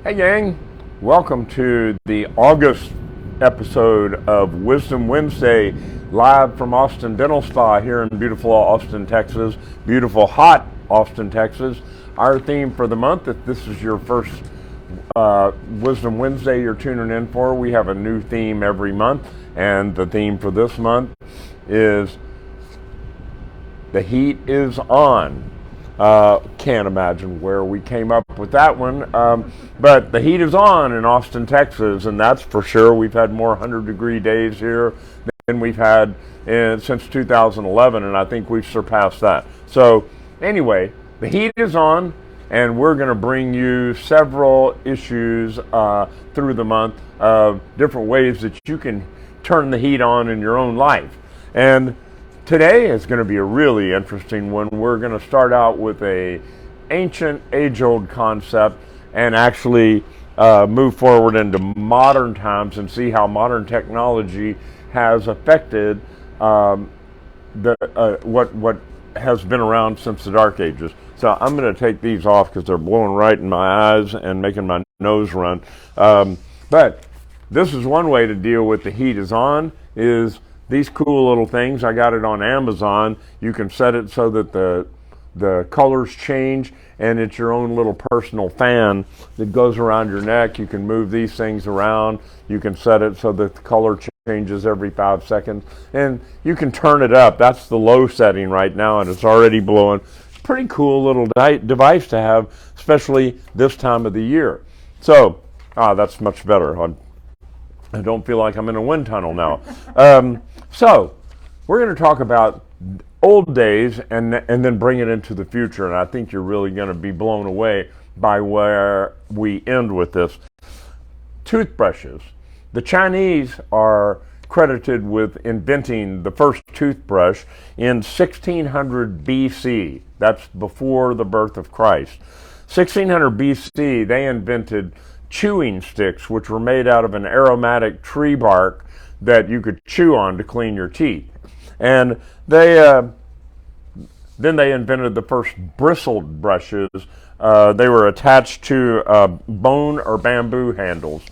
Hey gang, welcome to the August episode of Wisdom Wednesday, live from Austin Dental Spa here in beautiful Austin, Texas. Beautiful, hot Austin, Texas. Our theme for the month, if this is your first Wisdom Wednesday you're tuning in for, we have a new theme every month, and the theme for this month is The Heat is On. Can't imagine where we came up with that one, but the heat is on in Austin, Texas, and that's for sure. We've had more 100-degree days here than we've had since 2011, and I think we've surpassed that. So anyway, the heat is on, and we're going to bring you several issues through the month of different ways that you can turn the heat on in your own life. And today is going to be a really interesting one. We're going to start out with a ancient, age-old concept and actually move forward into modern times and see how modern technology has affected what has been around since the Dark Ages. So I'm going to take these off because they're blowing right in my eyes and making my nose run. But this is one way to deal with the heat is on, is these cool little things. I got it on Amazon. You can set it so that the colors change, and it's your own little personal fan that goes around your neck. You can move these things around. You can set it so that the color changes every 5 seconds, and you can turn it up. That's the low setting right now, and it's already blowing. Pretty cool little device to have, especially this time of the year. So, that's much better. I don't feel like I'm in a wind tunnel now. So we're going to talk about old days and then bring it into the future. And I think you're really going to be blown away by where we end with this. Toothbrushes. The Chinese are credited with inventing the first toothbrush in 1600 BC. That's before the birth of Christ. 1600 BC, they invented chewing sticks, which were made out of an aromatic tree bark that you could chew on to clean your teeth. And then they invented the first bristled brushes. They were attached to bone or bamboo handles.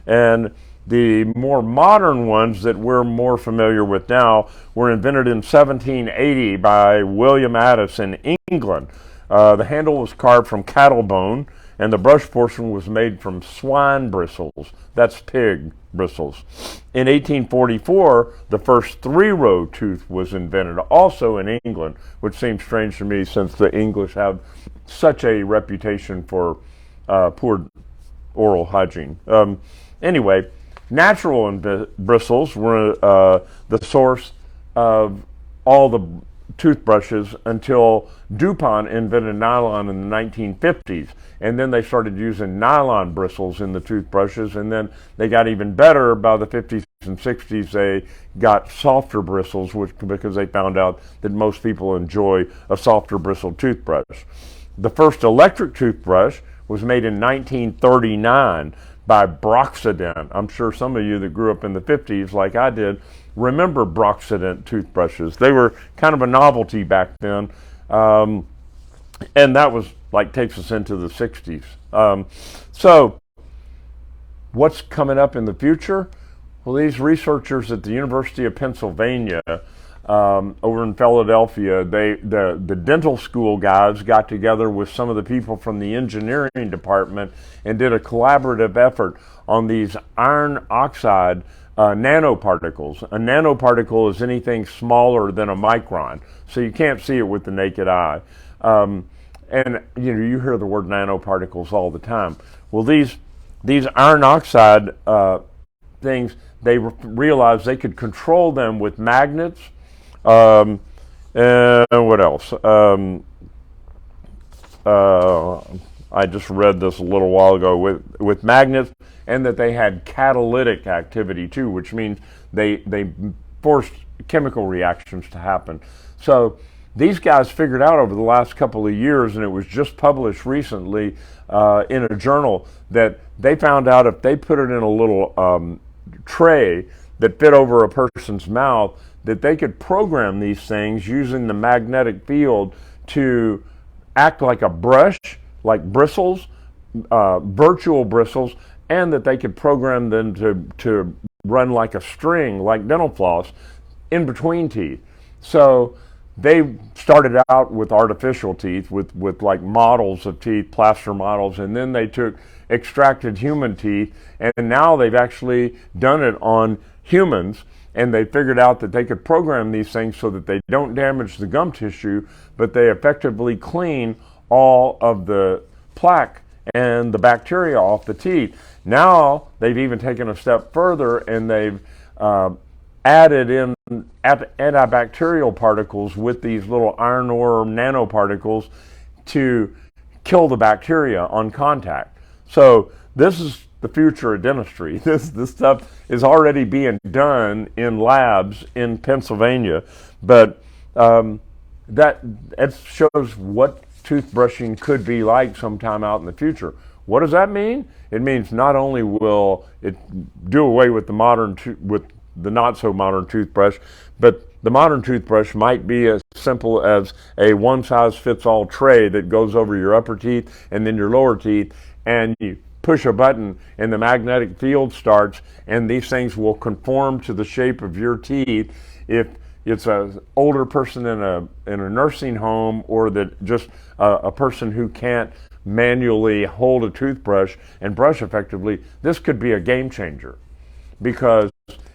And the more modern ones that we're more familiar with now were invented in 1780 by William Addis in England. The handle was carved from cattle bone, and the brush portion was made from swine bristles. That's pig bristles. In 1844, the first three-row tooth was invented, also in England, which seems strange to me since the English have such a reputation for poor oral hygiene. Anyway, natural bristles were the source of all the toothbrushes until DuPont invented nylon in the 1950s, and then they started using nylon bristles in the toothbrushes, and then they got even better by the 50s and 60s. They got softer bristles, because they found out that most people enjoy a softer bristled toothbrush. The first electric toothbrush was made in 1939 by Broxident. I'm sure some of you that grew up in the 50s like I did remember Broxident toothbrushes. They were kind of a novelty back then, and that was takes us into the 60s. So what's coming up in the future? Well, these researchers at the University of Pennsylvania over in Philadelphia, the dental school guys got together with some of the people from the engineering department and did a collaborative effort on these iron oxide nanoparticles. A nanoparticle is anything smaller than a micron, so you can't see it with the naked eye. And you hear the word nanoparticles all the time. Well, these iron oxide things, they realized they could control them with magnets. And what else? I just read this a little while ago with magnets, and that they had catalytic activity too, which means they forced chemical reactions to happen. So these guys figured out over the last couple of years, and it was just published recently in a journal, that they found out if they put it in a little tray that fit over a person's mouth, that they could program these things using the magnetic field to act like a brush, like bristles, virtual bristles, and that they could program them to run like a string, like dental floss, in between teeth. So they started out with artificial teeth, with like models of teeth, plaster models, and then they took extracted human teeth, and now they've actually done it on humans, and they figured out that they could program these things so that they don't damage the gum tissue, but they effectively clean all of the plaque and the bacteria off the teeth. Now they've even taken a step further, and they've added in antibacterial particles with these little iron ore nanoparticles to kill the bacteria on contact. So this is the future of dentistry. This stuff is already being done in labs in Pennsylvania, but that shows what toothbrushing could be like sometime out in the future. What does that mean? It means not only will it do away with the not so modern toothbrush, but the modern toothbrush might be as simple as a one-size-fits-all tray that goes over your upper teeth and then your lower teeth, and you push a button and the magnetic field starts, and these things will conform to the shape of your teeth. If it's an older person in a nursing home, or that just a person who can't manually hold a toothbrush and brush effectively, this could be a game changer, because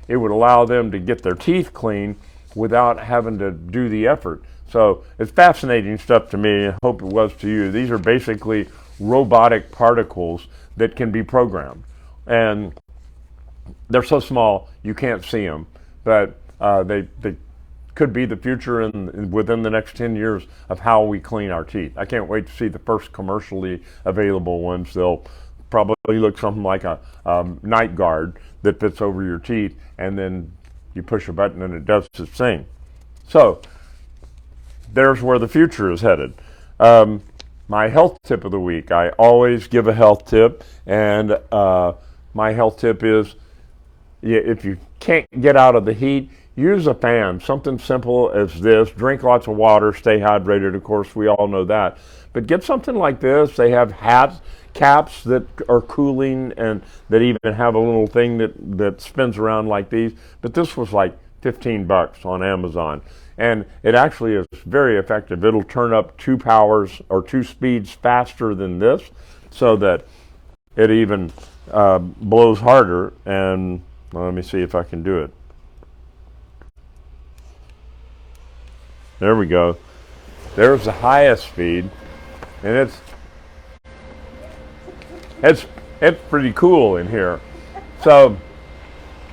it would allow them to get their teeth clean without having to do the effort. So it's fascinating stuff to me. I hope it was to you. These are basically robotic particles that can be programmed, and they're so small you can't see them, but they could be the future within the next 10 years of how we clean our teeth. I can't wait to see the first commercially available ones. They'll probably look something like a night guard that fits over your teeth, and then you push a button and it does its thing. So there's where the future is headed. My health tip of the week. I always give a health tip, and my health tip is, if you can't get out of the heat, use a fan. Something simple as this. Drink lots of water, stay hydrated, of course, we all know that. But get something like this. They have caps that are cooling, and that even have a little thing that spins around like these. But this was like $15 on Amazon. And it actually is very effective. It'll turn up 2 powers or 2 speeds faster than this, so that it even blows harder. And well, let me see if I can do it. There we go. There's the highest speed, and it's pretty cool in here. So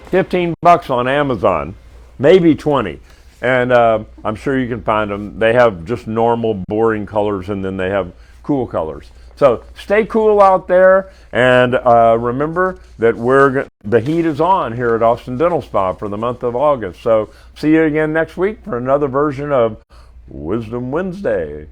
$15 on Amazon, maybe 20. And I'm sure you can find them. They have just normal, boring colors, and then they have cool colors. So stay cool out there, and remember that the heat is on here at Austin Dental Spa for the month of August. So see you again next week for another version of Wisdom Wednesday.